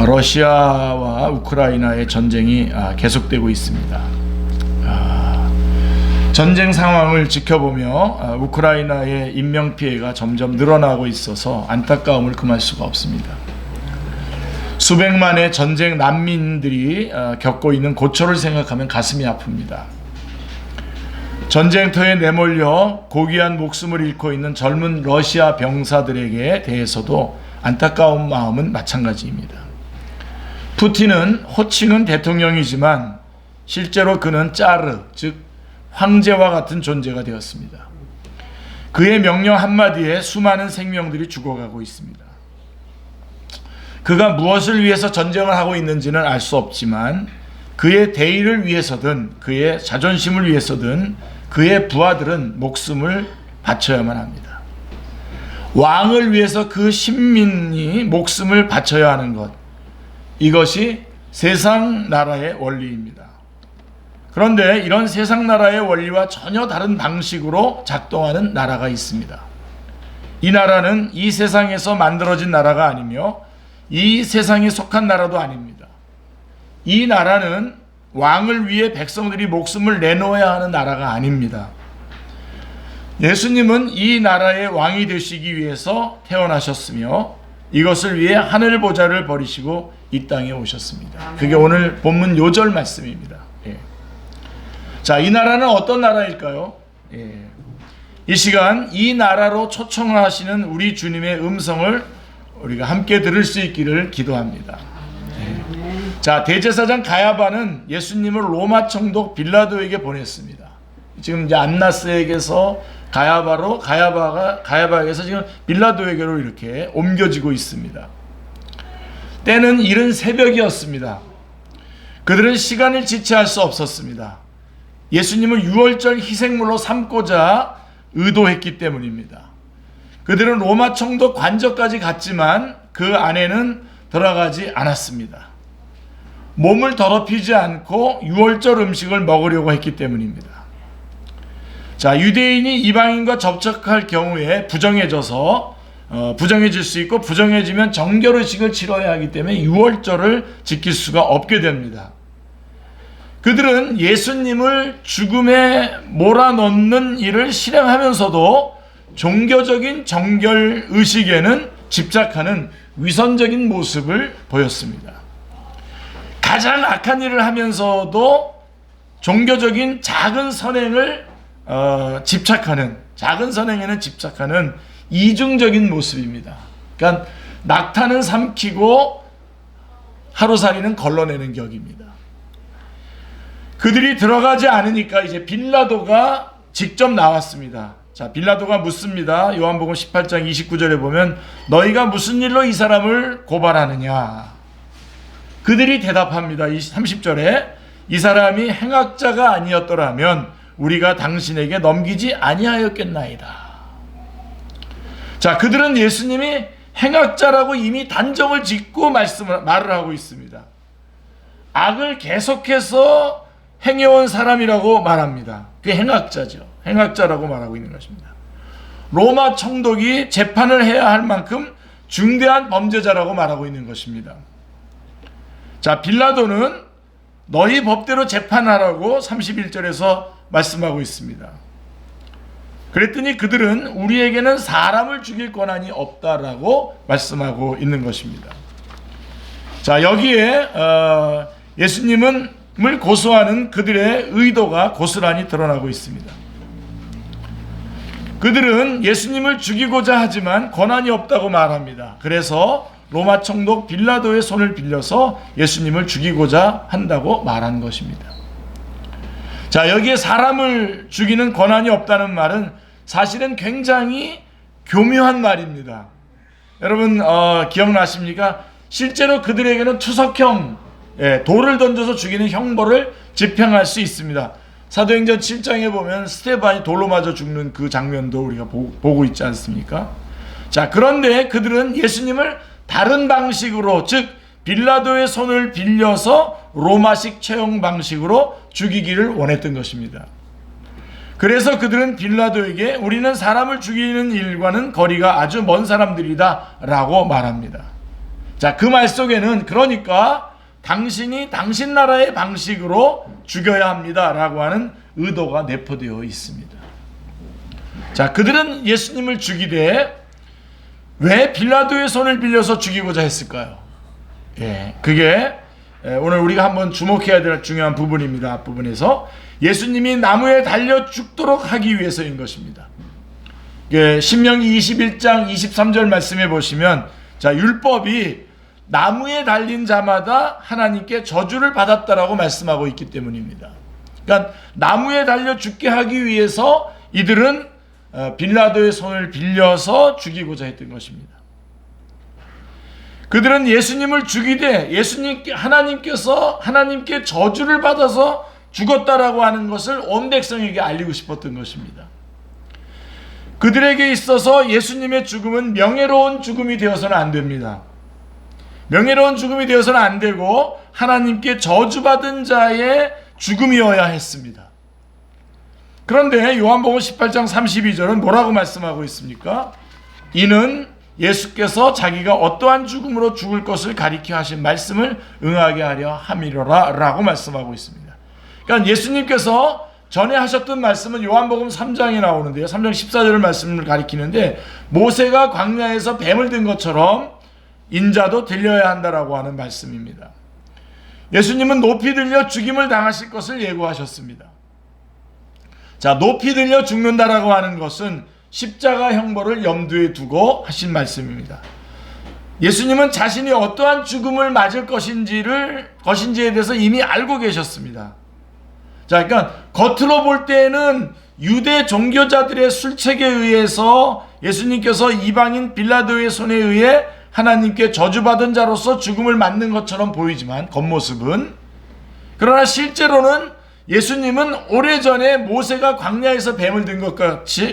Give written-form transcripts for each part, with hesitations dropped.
러시아와 우크라이나의 전쟁이 계속되고 있습니다. 전쟁 상황을 지켜보며 우크라이나의 인명피해가 점점 늘어나고 있어서 안타까움을 금할 수가 없습니다. 수백만의 전쟁 난민들이 겪고 있는 고초를 생각하면 가슴이 아픕니다. 전쟁터에 내몰려 고귀한 목숨을 잃고 있는 젊은 러시아 병사들에게 대해서도 안타까운 마음은 마찬가지입니다. 푸틴은 호칭은 대통령이지만 실제로 그는 짜르, 즉 황제와 같은 존재가 되었습니다. 그의 명령 한마디에 수많은 생명들이 죽어가고 있습니다. 그가 무엇을 위해서 전쟁을 하고 있는지는 알 수 없지만 그의 대의를 위해서든 그의 자존심을 위해서든 그의 부하들은 목숨을 바쳐야만 합니다. 왕을 위해서 그 신민이 목숨을 바쳐야 하는 것, 이것이 세상 나라의 원리입니다. 그런데 이런 세상 나라의 원리와 전혀 다른 방식으로 작동하는 나라가 있습니다. 이 나라는 이 세상에서 만들어진 나라가 아니며 이 세상에 속한 나라도 아닙니다. 이 나라는 왕을 위해 백성들이 목숨을 내놓아야 하는 나라가 아닙니다. 예수님은 이 나라의 왕이 되시기 위해서 태어나셨으며 이것을 위해 하늘 보좌를 버리시고 이 땅에 오셨습니다. 그게 오늘 본문 요절 말씀입니다. 자, 이 나라는 어떤 나라일까요? 이 시간 이 나라로 초청하시는 우리 주님의 음성을 우리가 함께 들을 수 있기를 기도합니다. 자, 대제사장 가야바는 예수님을 로마 총독 빌라도에게 보냈습니다. 지금 이제 안나스에게서 가야바에게서 지금 빌라도에게로 이렇게 옮겨지고 있습니다. 때는 이른 새벽이었습니다. 그들은 시간을 지체할 수 없었습니다. 예수님을 유월절 희생물로 삼고자 의도했기 때문입니다. 그들은 로마 총독 관저까지 갔지만 그 안에는 들어가지 않았습니다. 몸을 더럽히지 않고 유월절 음식을 먹으려고 했기 때문입니다. 자, 유대인이 이방인과 접촉할 경우에 부정해질 수 있고 부정해지면 정결의식을 치러야 하기 때문에 유월절을 지킬 수가 없게 됩니다. 그들은 예수님을 죽음에 몰아넣는 일을 실행하면서도 종교적인 정결의식에는 집착하는 위선적인 모습을 보였습니다. 가장 악한 일을 하면서도 종교적인 작은 선행에는 집착하는 이중적인 모습입니다. 그러니까 낙타는 삼키고 하루살이는 걸러내는 격입니다. 그들이 들어가지 않으니까 이제 빌라도가 직접 나왔습니다. 자, 빌라도가 묻습니다. 요한복음 18장 29절에 보면 너희가 무슨 일로 이 사람을 고발하느냐? 그들이 대답합니다. 30절에 이 사람이 행악자가 아니었더라면 우리가 당신에게 넘기지 아니하였겠나이다. 자, 그들은 예수님이 행악자라고 이미 단정을 짓고 말을 하고 있습니다. 악을 계속해서 행해온 사람이라고 말합니다. 그게 행악자죠. 행악자라고 말하고 있는 것입니다. 로마 총독이 재판을 해야 할 만큼 중대한 범죄자라고 말하고 있는 것입니다. 자, 빌라도는 너희 법대로 재판하라고 31절에서 말씀하고 있습니다. 그랬더니 그들은 우리에게는 사람을 죽일 권한이 없다라고 말씀하고 있는 것입니다. 자, 여기에 예수님을 고소하는 그들의 의도가 고스란히 드러나고 있습니다. 그들은 예수님을 죽이고자 하지만 권한이 없다고 말합니다. 그래서 로마 총독 빌라도의 손을 빌려서 예수님을 죽이고자 한다고 말한 것입니다. 자, 여기에 사람을 죽이는 권한이 없다는 말은 사실은 굉장히 교묘한 말입니다. 여러분 기억나십니까? 실제로 그들에게는 투석형, 돌을 던져서 죽이는 형벌을 집행할 수 있습니다. 사도행전 7장에 보면 스테반이 돌로 맞아 죽는 그 장면도 우리가 보고 있지 않습니까? 자, 그런데 그들은 예수님을 다른 방식으로, 즉 빌라도의 손을 빌려서 로마식 채용 방식으로 죽이기를 원했던 것입니다. 그래서 그들은 빌라도에게 우리는 사람을 죽이는 일과는 거리가 아주 먼 사람들이다 라고 말합니다. 자, 그 말 속에는 그러니까 당신이 당신 나라의 방식으로 죽여야 합니다 라고 하는 의도가 내포되어 있습니다. 자, 그들은 예수님을 죽이되 왜 빌라도의 손을 빌려서 죽이고자 했을까요? 그게 오늘 우리가 한번 주목해야 될 중요한 부분입니다. 앞부분에서 예수님이 나무에 달려 죽도록 하기 위해서인 것입니다. 신명기 21장 23절 말씀해 보시면, 자, 율법이 나무에 달린 자마다 하나님께 저주를 받았다라고 말씀하고 있기 때문입니다. 그러니까 나무에 달려 죽게 하기 위해서 이들은 빌라도의 손을 빌려서 죽이고자 했던 것입니다. 그들은 예수님을 죽이되 하나님께 저주를 받아서 죽었다라고 하는 것을 온 백성에게 알리고 싶었던 것입니다. 그들에게 있어서 예수님의 죽음은 명예로운 죽음이 되어서는 안 됩니다. 명예로운 죽음이 되어서는 안 되고 하나님께 저주받은 자의 죽음이어야 했습니다. 그런데 요한복음 18장 32절은 뭐라고 말씀하고 있습니까? 이는 예수께서 자기가 어떠한 죽음으로 죽을 것을 가리켜 하신 말씀을 응하게 하려 함이로라 라고 말씀하고 있습니다. 그러니까 예수님께서 전에 하셨던 말씀은 요한복음 3장에 나오는데요. 3장 14절의 말씀을 가리키는데, 모세가 광야에서 뱀을 든 것처럼 인자도 들려야 한다라고 하는 말씀입니다. 예수님은 높이 들려 죽임을 당하실 것을 예고하셨습니다. 자, 높이 들려 죽는다라고 하는 것은 십자가 형벌을 염두에 두고 하신 말씀입니다. 예수님은 자신이 어떠한 죽음을 맞을 것인지에 대해서 이미 알고 계셨습니다. 자, 그러니까 겉으로 볼 때에는 유대 종교자들의 술책에 의해서 예수님께서 이방인 빌라도의 손에 의해 하나님께 저주받은 자로서 죽음을 맞는 것처럼 보이지만, 겉모습은, 그러나 실제로는 예수님은 오래전에 모세가 광야에서 뱀을 든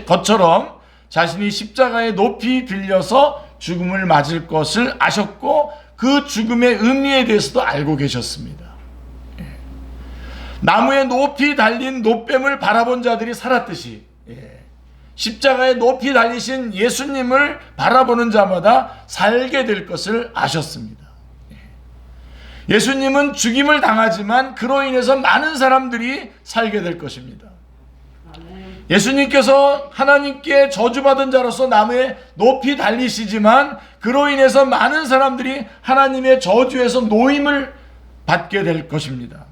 것처럼 자신이 십자가에 높이 들려서 죽음을 맞을 것을 아셨고, 그 죽음의 의미에 대해서도 알고 계셨습니다. 나무에 높이 달린 노뱀을 바라본 자들이 살았듯이, 십자가에 높이 달리신 예수님을 바라보는 자마다 살게 될 것을 아셨습니다. 예수님은 죽임을 당하지만 그로 인해서 많은 사람들이 살게 될 것입니다. 예수님께서 하나님께 저주받은 자로서 나무에 높이 달리시지만 그로 인해서 많은 사람들이 하나님의 저주에서 노임을 받게 될 것입니다.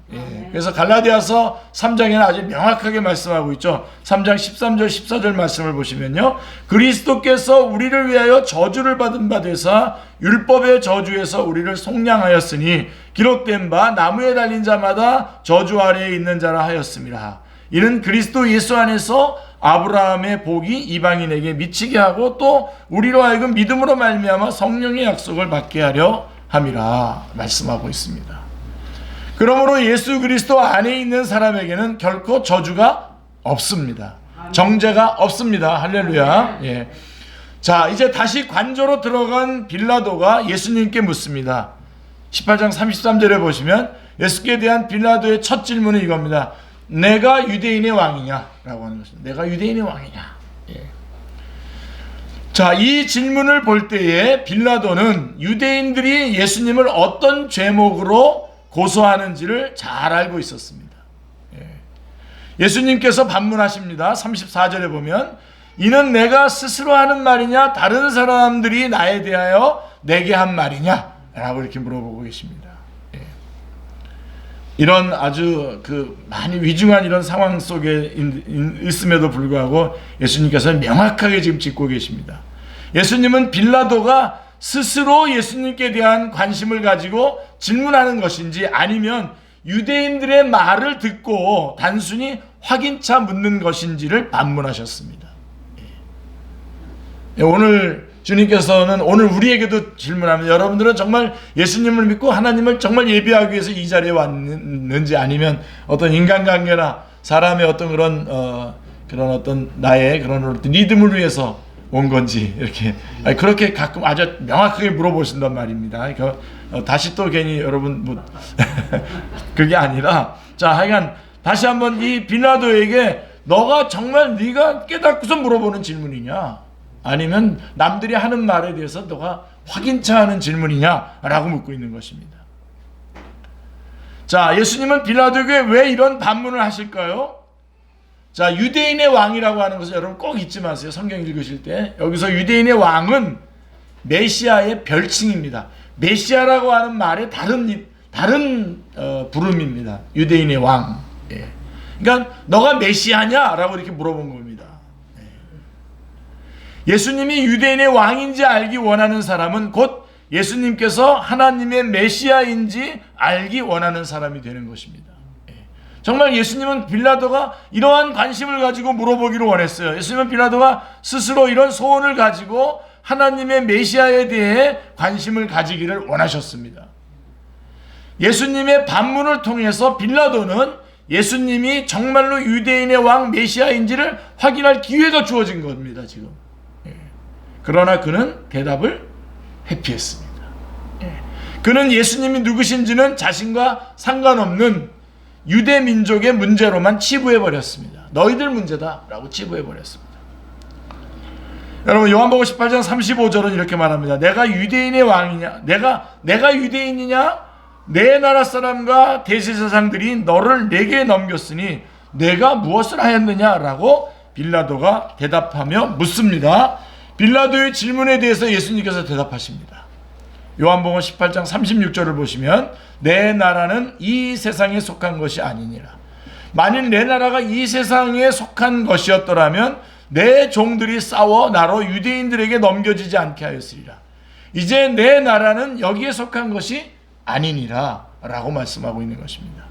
그래서 갈라디아서 3장에는 아주 명확하게 말씀하고 있죠. 3장 13절 14절 말씀을 보시면요, 그리스도께서 우리를 위하여 저주를 받은 바 되사 율법의 저주에서 우리를 속량하였으니 기록된 바 나무에 달린 자마다 저주 아래에 있는 자라 하였습니다. 이는 그리스도 예수 안에서 아브라함의 복이 이방인에게 미치게 하고 또 우리로 하여금 믿음으로 말미암아 성령의 약속을 받게 하려 함이라 말씀하고 있습니다. 그러므로 예수 그리스도 안에 있는 사람에게는 결코 저주가 없습니다. 정죄가 없습니다. 할렐루야. 자, 이제 다시 관저로 들어간 빌라도가 예수님께 묻습니다. 18장 33절에 보시면 예수께 대한 빌라도의 첫 질문은 이겁니다. 내가 유대인의 왕이냐? 라고 하는 것입니다. 내가 유대인의 왕이냐? 자, 이 질문을 볼 때에 빌라도는 유대인들이 예수님을 어떤 죄목으로 고소하는지를 잘 알고 있었습니다. 예수님께서 반문하십니다. 34절에 보면 이는 내가 스스로 하는 말이냐 다른 사람들이 나에 대하여 내게 한 말이냐? 라고 이렇게 물어보고 계십니다. 이런 아주 많이 위중한 이런 상황 속에 있음에도 불구하고 예수님께서는 명확하게 지금 짚고 계십니다. 예수님은 빌라도가 스스로 예수님께 대한 관심을 가지고 질문하는 것인지 아니면 유대인들의 말을 듣고 단순히 확인차 묻는 것인지를 반문하셨습니다. 오늘 주님께서는 오늘 우리에게도 질문하면 여러분들은 정말 예수님을 믿고 하나님을 정말 예배하기 위해서 이 자리에 왔는지 아니면 어떤 인간관계나 사람의 어떤 그런 어떤 나의 그런 어떤 리듬을 위해서 온 건지 이렇게 그렇게 가끔 아주 명확하게 물어보신단 말입니다. 그러니까 다시 또 괜히 여러분 그게 아니라 자 하여간 다시 한번 이 빌라도에게 너가 정말 네가 깨닫고서 물어보는 질문이냐 아니면 남들이 하는 말에 대해서 너가 확인차 하는 질문이냐라고 묻고 있는 것입니다. 자, 예수님은 빌라도에게 왜 이런 반문을 하실까요? 자, 유대인의 왕이라고 하는 것을 여러분 꼭 잊지 마세요. 성경 읽으실 때. 여기서 유대인의 왕은 메시아의 별칭입니다. 메시아라고 하는 말의 다른 부름입니다. 유대인의 왕. 예. 그러니까 너가 메시아냐? 라고 이렇게 물어본 겁니다. 예. 예수님이 유대인의 왕인지 알기 원하는 사람은 곧 예수님께서 하나님의 메시아인지 알기 원하는 사람이 되는 것입니다. 예. 정말 예수님은 빌라도가 이러한 관심을 가지고 물어보기를 원했어요. 예수님은 빌라도가 스스로 이런 소원을 가지고 하나님의 메시아에 대해 관심을 가지기를 원하셨습니다. 예수님의 반문을 통해서 빌라도는 예수님이 정말로 유대인의 왕 메시아인지를 확인할 기회가 주어진 겁니다. 지금. 예. 그러나 그는 대답을 회피했습니다. 예. 그는 예수님이 누구신지는 자신과 상관없는 유대 민족의 문제로만 치부해버렸습니다. 너희들 문제다라고 치부해버렸습니다. 여러분, 요한복음 18장 35절은 이렇게 말합니다. 내가 유대인의 왕이냐? 내가 유대인이냐? 내 나라 사람과 대제사장들이 너를 내게 넘겼으니 내가 무엇을 하였느냐라고 빌라도가 대답하며 묻습니다. 빌라도의 질문에 대해서 예수님께서 대답하십니다. 요한복음 18장 36절을 보시면 내 나라는 이 세상에 속한 것이 아니니라. 만일 내 나라가 이 세상에 속한 것이었더라면 내 종들이 싸워 나로 유대인들에게 넘겨지지 않게 하였으리라. 이제 내 나라는 여기에 속한 것이 아니니라 라고 말씀하고 있는 것입니다.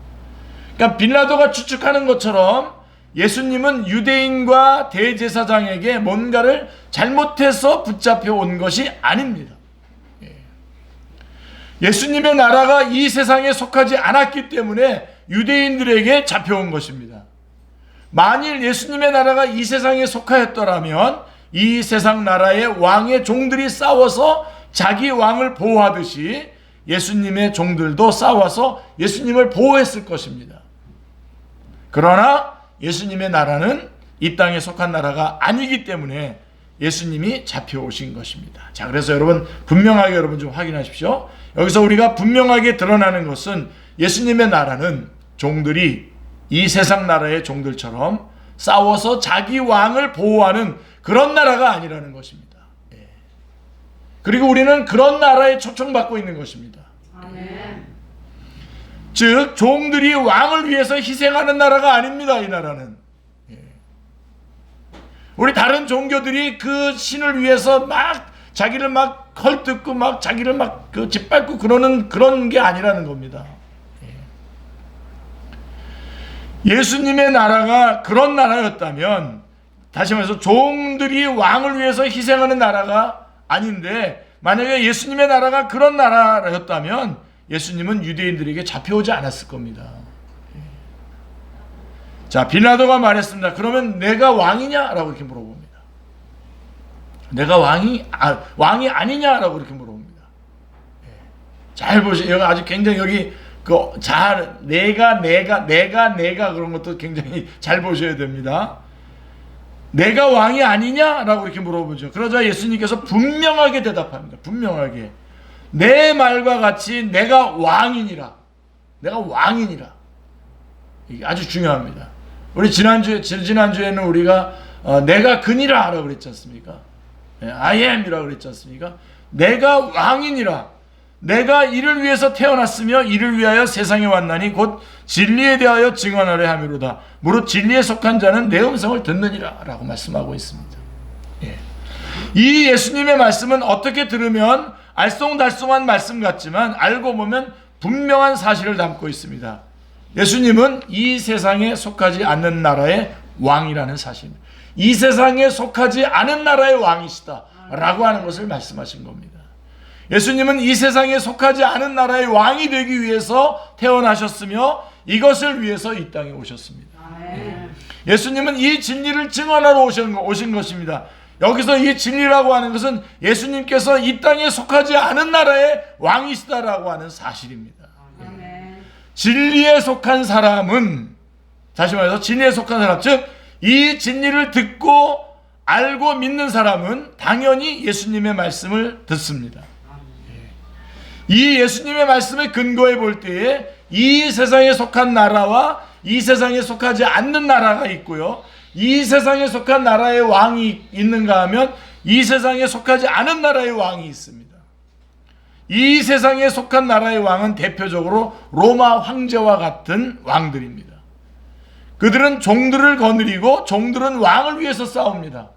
그러니까 빌라도가 추측하는 것처럼 예수님은 유대인과 대제사장에게 뭔가를 잘못해서 붙잡혀 온 것이 아닙니다. 예수님의 나라가 이 세상에 속하지 않았기 때문에 유대인들에게 잡혀온 것입니다. 만일 예수님의 나라가 이 세상에 속하였더라면 이 세상 나라의 왕의 종들이 싸워서 자기 왕을 보호하듯이 예수님의 종들도 싸워서 예수님을 보호했을 것입니다. 그러나 예수님의 나라는 이 땅에 속한 나라가 아니기 때문에 예수님이 잡혀오신 것입니다. 자, 그래서 여러분 분명하게 여러분 좀 확인하십시오. 여기서 우리가 분명하게 드러나는 것은 예수님의 나라는 종들이 이 세상 나라의 종들처럼 싸워서 자기 왕을 보호하는 그런 나라가 아니라는 것입니다. 예. 그리고 우리는 그런 나라에 초청받고 있는 것입니다. 아멘. 즉 종들이 왕을 위해서 희생하는 나라가 아닙니다. 이 나라는. 예. 우리 다른 종교들이 그 신을 위해서 막 자기를 막 헐뜯고 막 자기를 막 그 짓밟고 그런 게 아니라는 겁니다. 예수님의 나라가 그런 나라였다면, 다시 말해서 종들이 왕을 위해서 희생하는 나라가 아닌데, 만약에 예수님의 나라가 그런 나라였다면 예수님은 유대인들에게 잡혀오지 않았을 겁니다. 자, 빌라도가 말했습니다. 그러면 내가 왕이냐? 라고 이렇게 물어봅니다. 내가 왕이 아니냐라고 이렇게 물어봅니다. 잘 보세요. 여기 아주 굉장히 여기 내가 그런 것도 굉장히 잘 보셔야 됩니다. 내가 왕이 아니냐라고 이렇게 물어보죠. 그러자 예수님께서 분명하게 대답합니다. 분명하게. 내 말과 같이 내가 왕이니라. 내가 왕이니라. 이게 아주 중요합니다. 우리 지난주에는 우리가 내가 그니라 라고 그랬지 않습니까? I am이라고 그랬지 않습니까? 내가 왕이니라. 내가 이를 위해서 태어났으며 이를 위하여 세상에 왔나니 곧 진리에 대하여 증언하려 함이로다. 무릇 진리에 속한 자는 내 음성을 듣느니라 라고 말씀하고 있습니다. 예. 이 예수님의 말씀은 어떻게 들으면 알쏭달쏭한 말씀 같지만 알고 보면 분명한 사실을 담고 있습니다. 예수님은 이 세상에 속하지 않는 나라의 왕이라는 사실입니다. 이 세상에 속하지 않은 나라의 왕이시다 라고 하는 것을 말씀하신 겁니다. 예수님은 이 세상에 속하지 않은 나라의 왕이 되기 위해서 태어나셨으며 이것을 위해서 이 땅에 오셨습니다. 예수님은 이 진리를 증언하러 오신 것입니다. 여기서 이 진리라고 하는 것은 예수님께서 이 땅에 속하지 않은 나라의 왕이시다라고 하는 사실입니다. 진리에 속한 사람은, 다시 말해서 진리에 속한 사람, 즉 이 진리를 듣고 알고 믿는 사람은 당연히 예수님의 말씀을 듣습니다. 이 예수님의 말씀에 근거해 볼 때에 이 세상에 속한 나라와 이 세상에 속하지 않는 나라가 있고요. 이 세상에 속한 나라의 왕이 있는가 하면 이 세상에 속하지 않은 나라의 왕이 있습니다. 이 세상에 속한 나라의 왕은 대표적으로 로마 황제와 같은 왕들입니다. 그들은 종들을 거느리고 종들은 왕을 위해서 싸웁니다.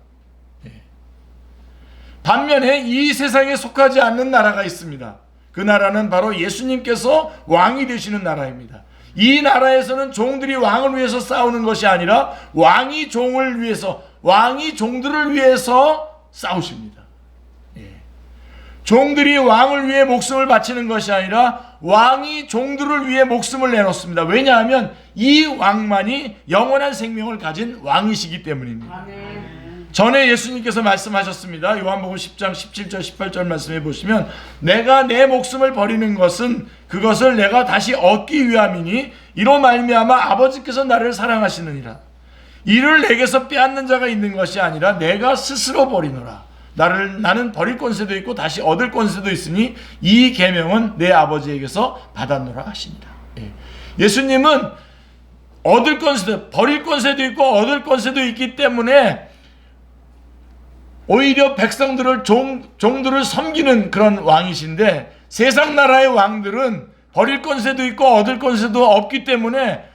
반면에 이 세상에 속하지 않는 나라가 있습니다. 그 나라는 바로 예수님께서 왕이 되시는 나라입니다. 이 나라에서는 종들이 왕을 위해서 싸우는 것이 아니라 왕이 종을 위해서, 왕이 종들을 위해서 싸우십니다. 종들이 왕을 위해 목숨을 바치는 것이 아니라 왕이 종들을 위해 목숨을 내놓습니다. 왜냐하면 이 왕만이 영원한 생명을 가진 왕이시기 때문입니다. 아멘. 전에 예수님께서 말씀하셨습니다. 요한복음 10장 17절 18절 말씀해 보시면 내가 내 목숨을 버리는 것은 그것을 내가 다시 얻기 위함이니 이로 말미암아 아버지께서 나를 사랑하시느니라. 이를 내게서 빼앗는 자가 있는 것이 아니라 내가 스스로 버리노라. 나는 버릴 권세도 있고 다시 얻을 권세도 있으니 이 계명은 내 아버지에게서 받았노라 하시니라. 예수님은 얻을 권세도, 버릴 권세도 있고 얻을 권세도 있기 때문에 오히려 백성들을 종들을 섬기는 그런 왕이신데, 세상 나라의 왕들은 버릴 권세도 있고 얻을 권세도 없기 때문에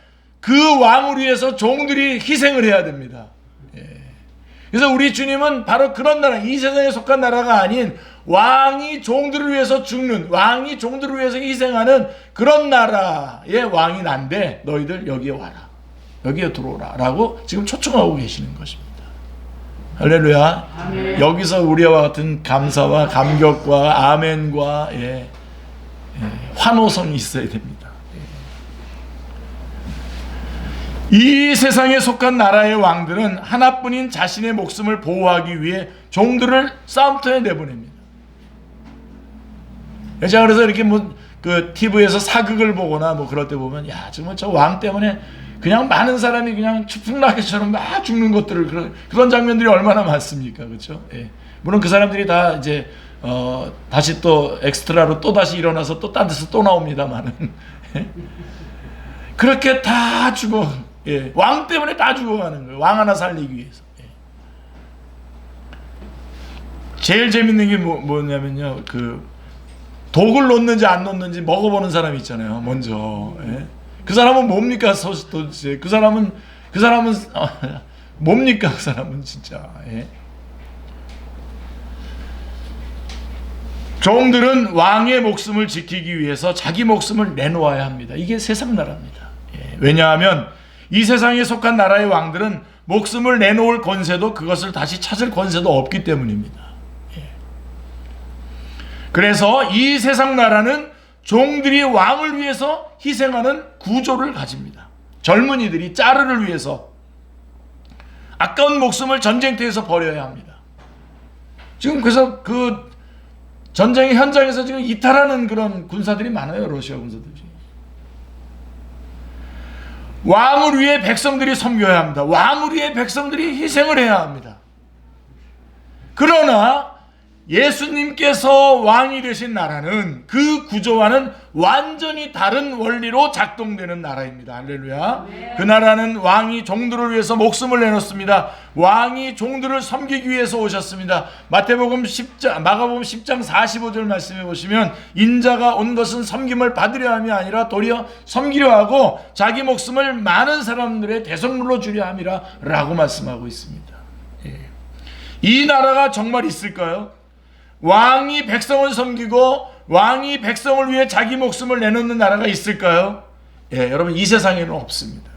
그 왕을 위해서 종들이 희생을 해야 됩니다. 그래서 우리 주님은 바로 그런 나라, 이 세상에 속한 나라가 아닌 왕이 종들을 위해서 죽는, 왕이 종들을 위해서 희생하는 그런 나라의 왕이 난데 너희들 여기에 와라, 여기에 들어오라 라고 지금 초청하고 계시는 것입니다. 할렐루야. 아멘. 여기서 우리와 같은 감사와 감격과 아멘과 환호성이 있어야 됩니다. 이 세상에 속한 나라의 왕들은 하나뿐인 자신의 목숨을 보호하기 위해 종들을 싸움터에 내보냅니다. 제가 그래서 이렇게 그 TV에서 사극을 보거나 그럴 때 보면, 야, 정말 저 왕 때문에 그냥 많은 사람이 그냥 추풍낙엽처럼 막 죽는 것들을, 그런 장면들이 얼마나 많습니까? 그렇죠? 물론 그 사람들이 다 이제 다시 또 엑스트라로 또 다시 일어나서 또 딴 데서 또 나옵니다만은 그렇게 다 죽어. 왕 때문에 다 죽어가는 거예요. 왕 하나 살리기 위해서. 제일 재밌는 게 뭐냐면요, 그 독을 놓는지 안 놓는지 먹어보는 사람이 있잖아요. 먼저. 그 사람은 뭡니까? 도대체 그 사람은 뭡니까? 그 사람은 진짜. 종들은 왕의 목숨을 지키기 위해서 자기 목숨을 내놓아야 합니다. 이게 세상 나라입니다. 왜냐하면 이 세상에 속한 나라의 왕들은 목숨을 내놓을 권세도 그것을 다시 찾을 권세도 없기 때문입니다. 그래서 이 세상 나라는 종들이 왕을 위해서 희생하는 구조를 가집니다. 젊은이들이 짜르를 위해서 아까운 목숨을 전쟁터에서 버려야 합니다. 지금 그래서 그 전쟁의 현장에서 지금 이탈하는 그런 군사들이 많아요. 러시아 군사들이. 왕을 위해 백성들이 섬겨야 합니다. 왕을 위해 백성들이 희생을 해야 합니다. 그러나 예수님께서 왕이 되신 나라는 그 구조와는 완전히 다른 원리로 작동되는 나라입니다. 할렐루야. 네. 그 나라는 왕이 종들을 위해서 목숨을 내놓습니다. 왕이 종들을 섬기기 위해서 오셨습니다. 마가복음 10장 45절 말씀해 보시면 인자가 온 것은 섬김을 받으려 함이 아니라 도리어 섬기려 하고 자기 목숨을 많은 사람들의 대속물로 주려 함이라 라고 말씀하고 있습니다. 이 나라가 정말 있을까요? 왕이 백성을 섬기고 왕이 백성을 위해 자기 목숨을 내놓는 나라가 있을까요? 여러분, 이 세상에는 없습니다.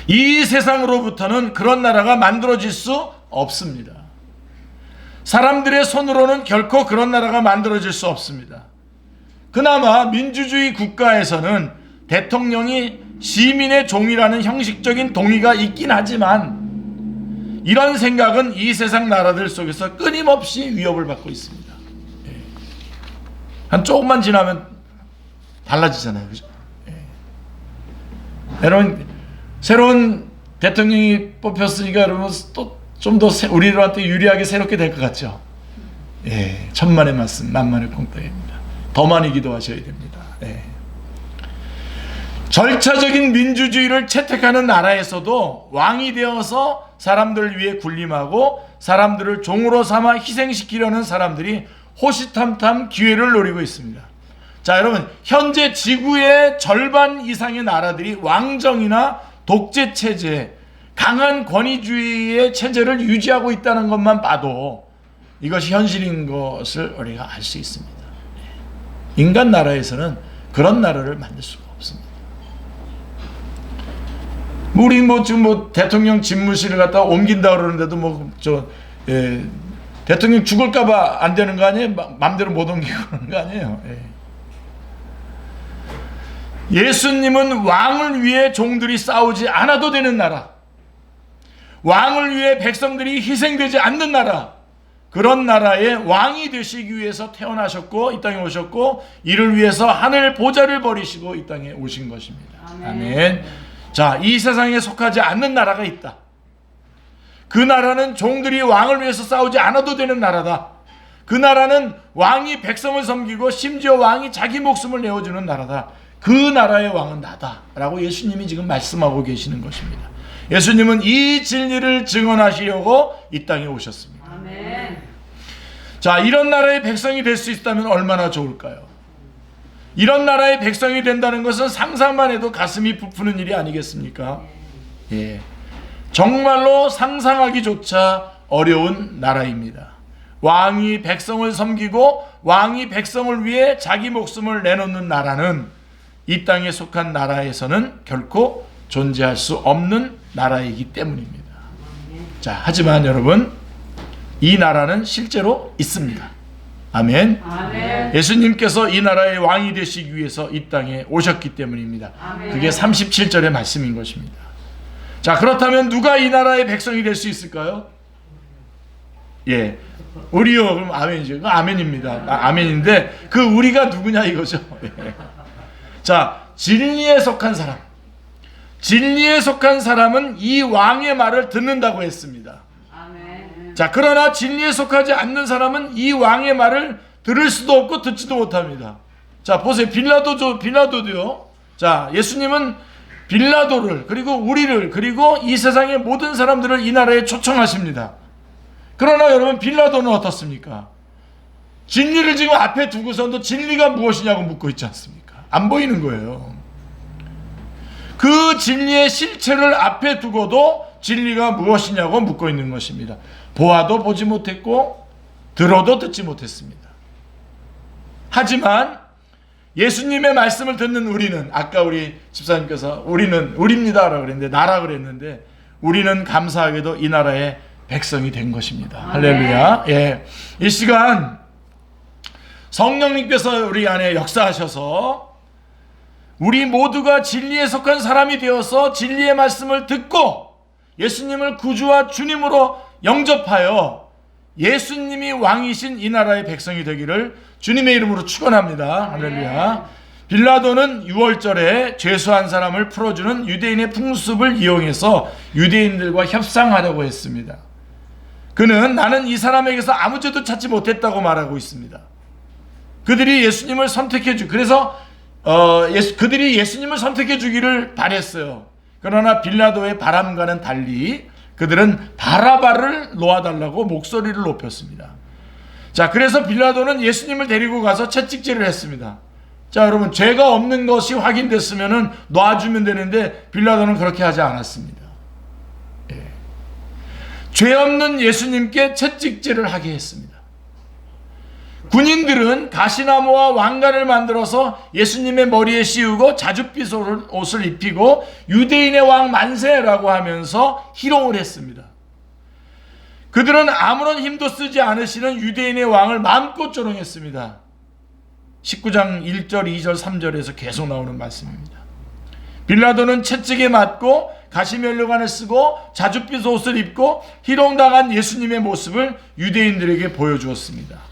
이 세상으로부터는 그런 나라가 만들어질 수 없습니다. 사람들의 손으로는 결코 그런 나라가 만들어질 수 없습니다. 그나마 민주주의 국가에서는 대통령이 시민의 종이라는 형식적인 동의가 있긴 하지만 이런 생각은 이 세상 나라들 속에서 끊임없이 위협을 받고 있습니다. 한 조금만 지나면 달라지잖아요. 그죠? 여러분, 새로운 대통령이 뽑혔으니까 여러분 또 좀 더 우리들한테 유리하게 새롭게 될 것 같죠? 천만의 말씀, 만만의 공덕입니다. 더 많이 기도하셔야 됩니다. 절차적인 민주주의를 채택하는 나라에서도 왕이 되어서 사람들을 위해 군림하고 사람들을 종으로 삼아 희생시키려는 사람들이 호시탐탐 기회를 노리고 있습니다. 자, 여러분, 현재 지구의 절반 이상의 나라들이 왕정이나 독재 체제, 강한 권위주의의 체제를 유지하고 있다는 것만 봐도 이것이 현실인 것을 우리가 알 수 있습니다. 인간 나라에서는 그런 나라를 만들 수가 없습니다. 우리 지금 대통령 집무실을 갖다가 옮긴다 그러는데도 대통령 죽을까봐 안 되는 거 아니에요? 맘대로 못 옮기고 그러는 거 아니에요? 예수님은 왕을 위해 종들이 싸우지 않아도 되는 나라, 왕을 위해 백성들이 희생되지 않는 나라, 그런 나라의 왕이 되시기 위해서 태어나셨고 이 땅에 오셨고 이를 위해서 하늘 보좌를 버리시고 이 땅에 오신 것입니다. 아멘. 자, 이 세상에 속하지 않는 나라가 있다. 그 나라는 종들이 왕을 위해서 싸우지 않아도 되는 나라다. 그 나라는 왕이 백성을 섬기고 심지어 왕이 자기 목숨을 내어주는 나라다. 그 나라의 왕은 나다 라고 예수님이 지금 말씀하고 계시는 것입니다. 예수님은 이 진리를 증언하시려고 이 땅에 오셨습니다. 아멘. 자, 이런 나라의 백성이 될 수 있다면 얼마나 좋을까요? 이런 나라의 백성이 된다는 것은 상상만 해도 가슴이 부푸는 일이 아니겠습니까? 정말로 상상하기조차 어려운 나라입니다. 왕이 백성을 섬기고 왕이 백성을 위해 자기 목숨을 내놓는 나라는 이 땅에 속한 나라에서는 결코 존재할 수 없는 나라이기 때문입니다. 자, 하지만 여러분, 이 나라는 실제로 있습니다. 아멘. 아멘. 예수님께서 이 나라의 왕이 되시기 위해서 이 땅에 오셨기 때문입니다. 아멘. 그게 37절의 말씀인 것입니다. 자, 그렇다면 누가 이 나라의 백성이 될 수 있을까요? 우리요. 그럼 아멘이죠. 아멘입니다. 아멘인데 그 우리가 누구냐 이거죠. 자, 진리에 속한 사람. 진리에 속한 사람은 이 왕의 말을 듣는다고 했습니다. 아멘. 자, 그러나 진리에 속하지 않는 사람은 이 왕의 말을 들을 수도 없고 듣지도 못합니다. 자, 보세요. 빌라도도요. 자, 예수님은 빌라도를 그리고 우리를 그리고 이 세상의 모든 사람들을 이 나라에 초청하십니다. 그러나 여러분, 빌라도는 어떻습니까? 진리를 지금 앞에 두고서도 진리가 무엇이냐고 묻고 있지 않습니까? 안 보이는 거예요. 그 진리의 실체를 앞에 두고도 진리가 무엇이냐고 묻고 있는 것입니다. 보아도 보지 못했고 들어도 듣지 못했습니다. 하지만 예수님의 말씀을 듣는 우리는, 아까 우리 집사님께서 우리입니다라고 그랬는데 나라 그랬는데, 우리는 감사하게도 이 나라의 백성이 된 것입니다. 할렐루야. 이 시간 성령님께서 우리 안에 역사하셔서 우리 모두가 진리에 속한 사람이 되어서 진리의 말씀을 듣고 예수님을 구주와 주님으로 영접하여 예수님이 왕이신 이 나라의 백성이 되기를 주님의 이름으로 축원합니다. 할렐루야. 빌라도는 6월절에 죄수한 사람을 풀어주는 유대인의 풍습을 이용해서 유대인들과 협상하려고 했습니다. 그는 나는 이 사람에게서 아무 죄도 찾지 못했다고 말하고 있습니다. 그들이 예수님을 선택해 그래서 그들이 예수님을 선택해 주기를 바랬어요. 그러나 빌라도의 바람과는 달리 그들은 바라바를 놓아달라고 목소리를 높였습니다. 자, 그래서 빌라도는 예수님을 데리고 가서 채찍질을 했습니다. 자, 여러분, 죄가 없는 것이 확인됐으면 놔주면 되는데 빌라도는 그렇게 하지 않았습니다. 죄 없는 예수님께 채찍질을 하게 했습니다. 군인들은 가시나무와 왕관을 만들어서 예수님의 머리에 씌우고 자줏빛 옷을 입히고 유대인의 왕 만세라고 하면서 희롱을 했습니다. 그들은 아무런 힘도 쓰지 않으시는 유대인의 왕을 마음껏 조롱했습니다. 19장 1절, 2절, 3절에서 계속 나오는 말씀입니다. 빌라도는 채찍에 맞고 가시면류관을 쓰고 자줏빛 옷을 입고 희롱당한 예수님의 모습을 유대인들에게 보여주었습니다.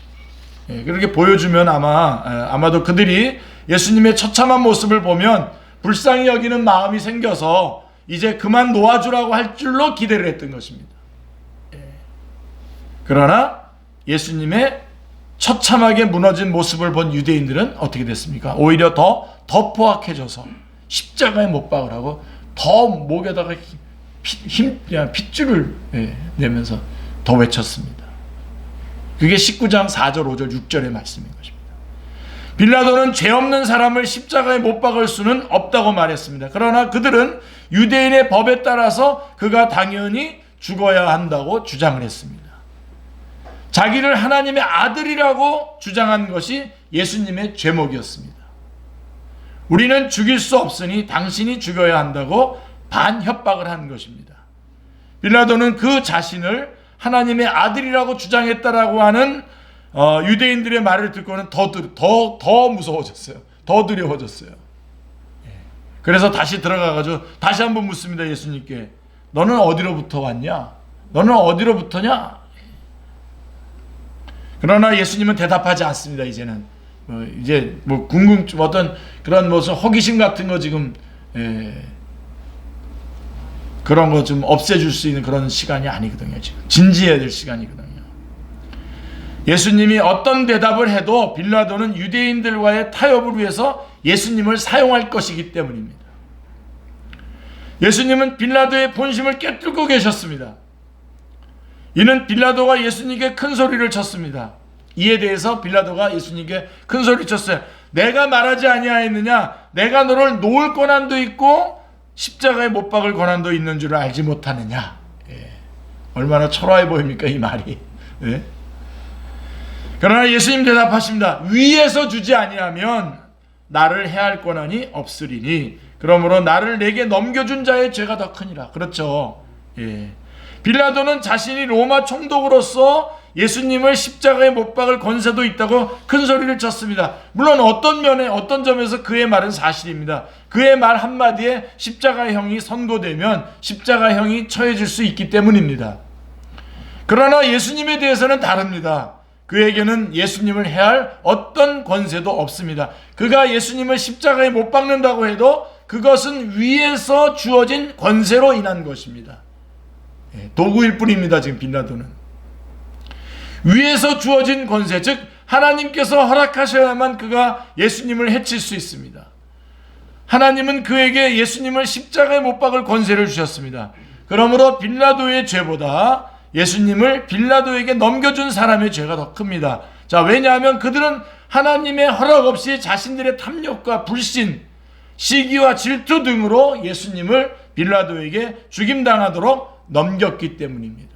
그렇게 보여주면 아마도 그들이 예수님의 처참한 모습을 보면 불쌍히 여기는 마음이 생겨서 이제 그만 놓아주라고 할 줄로 기대를 했던 것입니다. 그러나 예수님의 처참하게 무너진 모습을 본 유대인들은 어떻게 됐습니까? 오히려 더 포악해져서 십자가에 못 박으라고 더 목에다가 핏줄을 내면서 더 외쳤습니다. 그게 19장 4절, 5절, 6절의 말씀인 것입니다. 빌라도는 죄 없는 사람을 십자가에 못 박을 수는 없다고 말했습니다. 그러나 그들은 유대인의 법에 따라서 그가 당연히 죽어야 한다고 주장을 했습니다. 자기를 하나님의 아들이라고 주장한 것이 예수님의 죄목이었습니다. 우리는 죽일 수 없으니 당신이 죽여야 한다고 반협박을 한 것입니다. 빌라도는 그 자신을 하나님의 아들이라고 주장했다라고 하는 유대인들의 말을 듣고는 더 무서워졌어요. 더 두려워졌어요. 그래서 다시 들어가가지고 다시 한번 묻습니다. 예수님께. 너는 어디로부터 왔냐? 너는 어디로부터냐? 그러나 예수님은 대답하지 않습니다. 이제는 이제 뭐 궁금증 어떤 그런 무슨 호기심 같은 거 지금 그런 거 좀 없애줄 수 있는 그런 시간이 아니거든요. 지금 진지해야 될 시간이거든요. 예수님이 어떤 대답을 해도 빌라도는 유대인들과의 타협을 위해서 예수님을 사용할 것이기 때문입니다. 예수님은 빌라도의 본심을 꿰뚫고 계셨습니다. 이는 빌라도가 예수님께 큰 소리를 쳤습니다. 이에 대해서 빌라도가 예수님께 큰 소리를 쳤어요. 내가 말하지 아니하였느냐? 내가 너를 놓을 권한도 있고 십자가에 못 박을 권한도 있는 줄 알지 못하느냐? 얼마나 초라해 보입니까 이 말이. 그러나 예수님 대답하십니다. 위에서 주지 아니하면 나를 해할 권한이 없으리니 그러므로 나를 내게 넘겨준 자의 죄가 더 크니라. 그렇죠. 빌라도는 자신이 로마 총독으로서 예수님을 십자가에 못 박을 권세도 있다고 큰 소리를 쳤습니다. 물론 어떤 면에 어떤 점에서 그의 말은 사실입니다. 그의 말 한마디에 십자가형이 선고되면 십자가형이 처해질 수 있기 때문입니다. 그러나 예수님에 대해서는 다릅니다. 그에게는 예수님을 해할 어떤 권세도 없습니다. 그가 예수님을 십자가에 못 박는다고 해도 그것은 위에서 주어진 권세로 인한 것입니다. 도구일 뿐입니다. 지금 빌라도는 위에서 주어진 권세, 즉 하나님께서 허락하셔야만 그가 예수님을 해칠 수 있습니다. 하나님은 그에게 예수님을 십자가에 못 박을 권세를 주셨습니다. 그러므로 빌라도의 죄보다 예수님을 빌라도에게 넘겨준 사람의 죄가 더 큽니다. 자, 왜냐하면 그들은 하나님의 허락 없이 자신들의 탐욕과 불신, 시기와 질투 등으로 예수님을 빌라도에게 죽임당하도록 넘겼기 때문입니다.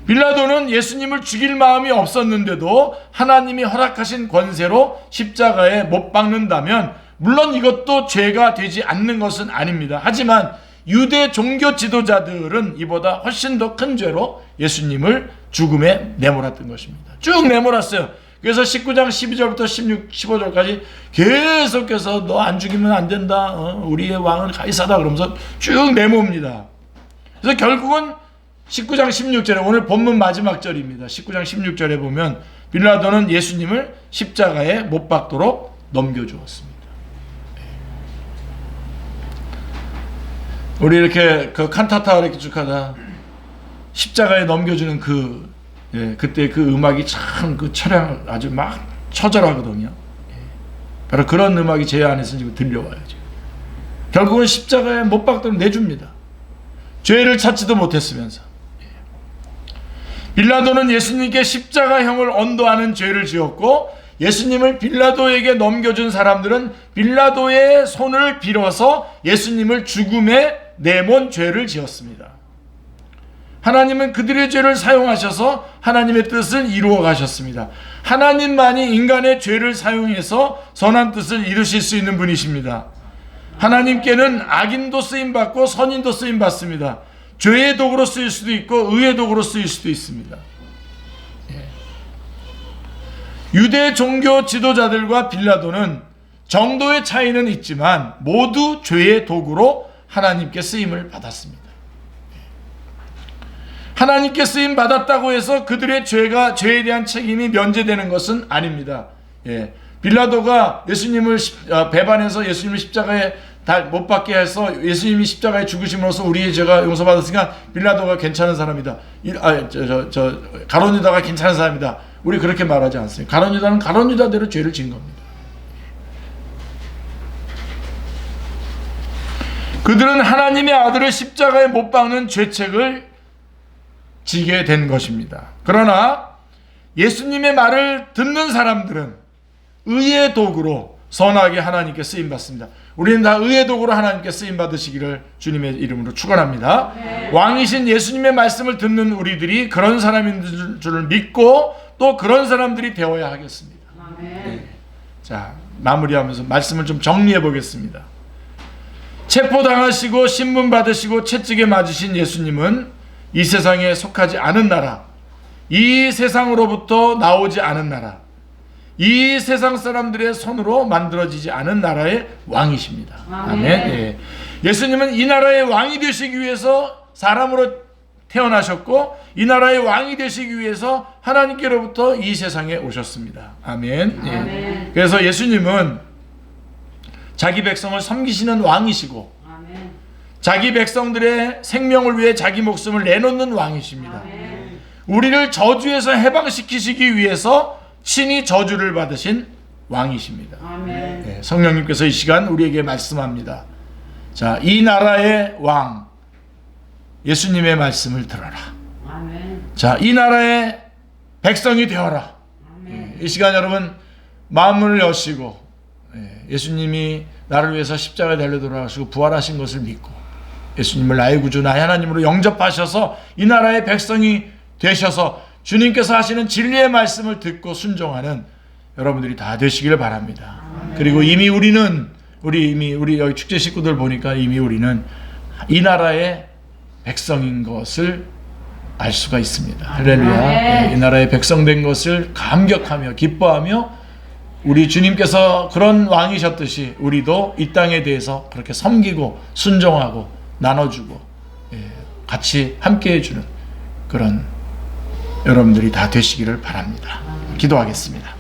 빌라도는 예수님을 죽일 마음이 없었는데도 하나님이 허락하신 권세로 십자가에 못 박는다면 물론 이것도 죄가 되지 않는 것은 아닙니다. 하지만 유대 종교 지도자들은 이보다 훨씬 더 큰 죄로 예수님을 죽음에 내몰았던 것입니다. 쭉 내몰았어요. 그래서 19장 12절부터 16, 15절까지 계속해서 너 안 죽이면 안 된다. 우리의 왕은 가이사다. 그러면서 쭉 내모읍니다. 그래서 결국은 19장 16절에 오늘 본문 마지막 절입니다. 19장 16절에 보면 빌라도는 예수님을 십자가에 못 박도록 넘겨주었습니다. 우리 이렇게 그 칸타타 이렇게 쭉 하다 십자가에 넘겨주는 그때 그 음악이 참 그 처량 아주 막 처절하거든요. 바로 그런 음악이 제 안에서 지금 들려와요. 지금. 결국은 십자가에 못 박도록 내줍니다. 죄를 찾지도 못했으면서. 빌라도는 예수님께 십자가형을 언도하는 죄를 지었고 예수님을 빌라도에게 넘겨준 사람들은 빌라도의 손을 빌어서 예수님을 죽음에 내몬 죄를 지었습니다. 하나님은 그들의 죄를 사용하셔서 하나님의 뜻을 이루어 가셨습니다. 하나님만이 인간의 죄를 사용해서 선한 뜻을 이루실 수 있는 분이십니다. 하나님께는 악인도 쓰임받고 선인도 쓰임받습니다. 죄의 도구로 쓰일 수도 있고 의의 도구로 쓰일 수도 있습니다. 유대 종교 지도자들과 빌라도는 정도의 차이는 있지만 모두 죄의 도구로 하나님께 쓰임을 받았습니다. 하나님께 쓰임 받았다고 해서 그들의 죄에 대한 책임이 면제되는 것은 아닙니다. 빌라도가 예수님을 배반해서 예수님을 십자가에 못 박게 해서 예수님이 십자가에 죽으심으로써 우리의 죄가 용서받았으니까 빌라도가 괜찮은 사람이다. 가론유다가 괜찮은 사람이다. 우리 그렇게 말하지 않습니까? 가룟 유다는 가룟 유다대로 죄를 진 겁니다. 그들은 하나님의 아들을 십자가에 못 박는 죄책을 지게 된 것입니다. 그러나 예수님의 말을 듣는 사람들은 의의 도구로 선하게 하나님께 쓰임받습니다. 우리는 다 의의 도구로 하나님께 쓰임받으시기를 주님의 이름으로 축원합니다. 왕이신 예수님의 말씀을 듣는 우리들이 그런 사람인 줄을 믿고 또 그런 사람들이 되어야 하겠습니다. 네. 자, 마무리하면서 말씀을 좀 정리해 보겠습니다. 체포당하시고 신문 받으시고 채찍에 맞으신 예수님은 이 세상에 속하지 않은 나라, 이 세상으로부터 나오지 않은 나라, 이 세상 사람들의 손으로 만들어지지 않은 나라의 왕이십니다. 아멘. 예. 예수님은 이 나라의 왕이 되시기 위해서 사람으로 태어나셨고 이 나라의 왕이 되시기 위해서 하나님께로부터 이 세상에 오셨습니다. 아멘. 예. 그래서 예수님은 자기 백성을 섬기시는 왕이시고 자기 백성들의 생명을 위해 자기 목숨을 내놓는 왕이십니다. 우리를 저주에서 해방시키시기 위해서 친히 저주를 받으신 왕이십니다. 네, 성령님께서 이 시간 우리에게 말씀합니다. 자, 이 나라의 왕 예수님의 말씀을 들어라. 자, 이 나라의 백성이 되어라. 이 시간 여러분 마음을 여시고 예수님이 나를 위해서 십자가에 달려 돌아가시고 부활하신 것을 믿고 예수님을 나의 구주 나의 하나님으로 영접하셔서 이 나라의 백성이 되셔서 주님께서 하시는 진리의 말씀을 듣고 순종하는 여러분들이 다 되시기를 바랍니다. 그리고 이미 우리 여기 축제 식구들 보니까 이미 우리는 이 나라의 백성인 것을 알 수가 있습니다. 할렐루야. 이 나라의 백성 된 것을 감격하며 기뻐하며 우리 주님께서 그런 왕이셨듯이 우리도 이 땅에 대해서 그렇게 섬기고 순종하고 나눠주고 같이 함께 해주는 그런 여러분들이 다 되시기를 바랍니다. 기도하겠습니다.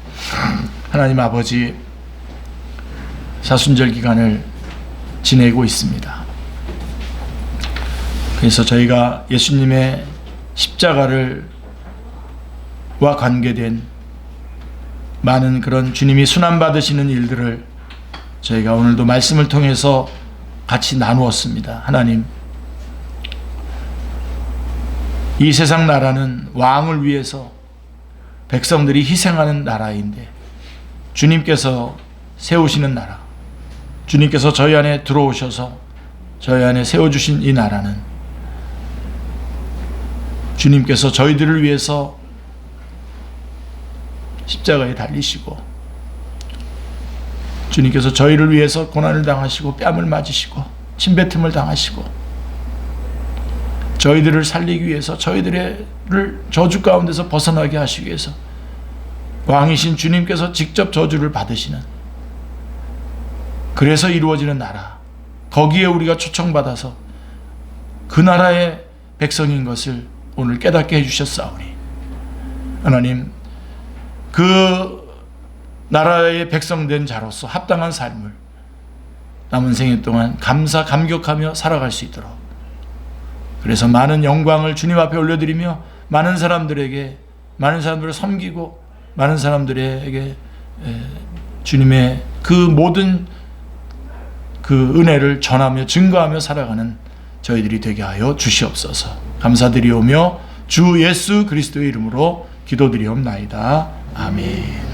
하나님 아버지, 사순절 기간을 지내고 있습니다. 그래서 저희가 예수님의 십자가와 관계된 많은 그런 주님이 순환받으시는 일들을 저희가 오늘도 말씀을 통해서 같이 나누었습니다. 하나님, 이 세상 나라는 왕을 위해서 백성들이 희생하는 나라인데 주님께서 세우시는 나라, 주님께서 저희 안에 들어오셔서 저희 안에 세워주신 이 나라는 주님께서 저희들을 위해서 십자가에 달리시고 주님께서 저희를 위해서 고난을 당하시고 뺨을 맞으시고 침뱉음을 당하시고 저희들을 살리기 위해서 저희들을 저주 가운데서 벗어나게 하시기 위해서 왕이신 주님께서 직접 저주를 받으시는, 그래서 이루어지는 나라, 거기에 우리가 초청받아서 그 나라의 백성인 것을 오늘 깨닫게 해주셨사오니 하나님, 그 나라의 백성된 자로서 합당한 삶을 남은 생애 동안 감격하며 살아갈 수 있도록, 그래서 많은 영광을 주님 앞에 올려드리며 많은 사람들을 섬기고 많은 사람들에게 주님의 그 모든 그 은혜를 전하며 증거하며 살아가는 저희들이 되게 하여 주시옵소서. 감사드리오며 주 예수 그리스도의 이름으로 기도드리옵나이다. 아멘.